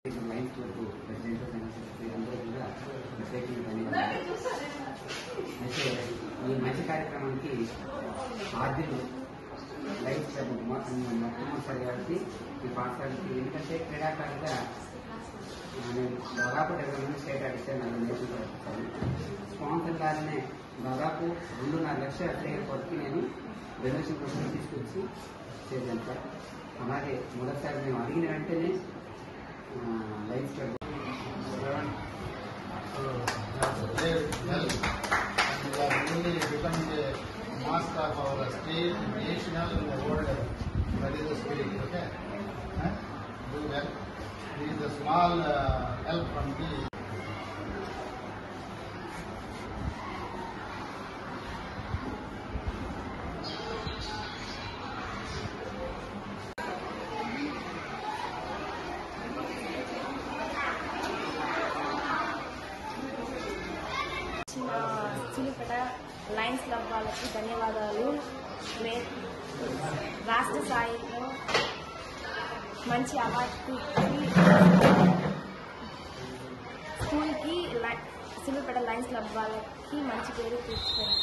Lines వరకు president అందరూ కూడా ప్రత్యేకంగా ధన్యవాదాలు. అయితే ఈ మంచి కార్యక్రమానికి ఆద్యులు లైఫ్ మొట్టమొదటిసారి కాబట్టి ఈ పాఠశాలకి ఎందుకంటే క్రీడాకారులుగా నేను దాదాపు 20 మంది స్టేట్ ఆడిస్తే నన్ను నేర్చుకోవాలి. స్పాన్సర్ గానే దాదాపు 2.5 లక్షల ప్లేయర్ కొరకు నేను డొనేషన్ కోసం తీసుకొచ్చి చేశాను సార్. అలాగే మొదటిసారి మేము అడిగిన వెంటనే life style master of our state, national and the world. That is the spirit, okay? Do well. This is a small help from the Chilupata lions club వాళ్ళకి ధన్యవాదాలు. రాష్ట్ర స్థాయిలో మంచి అవార్డు స్కూల్కి చిలుపట లయన్స్ క్లబ్ వాళ్ళకి మంచి పేరు తీసుకున్నారు.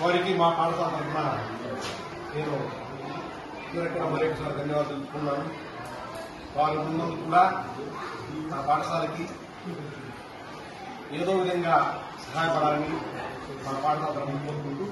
వారికి మా పాఠశాల తరఫున నేను మరొకసారి ధన్యవాదాలు తెలుపుకున్నాను. వారి ముందు కూడా మా పాఠశాలకి ఏదో విధంగా సహాయపడాలని మా పాఠశాల తరఫున కోరుకుంటూ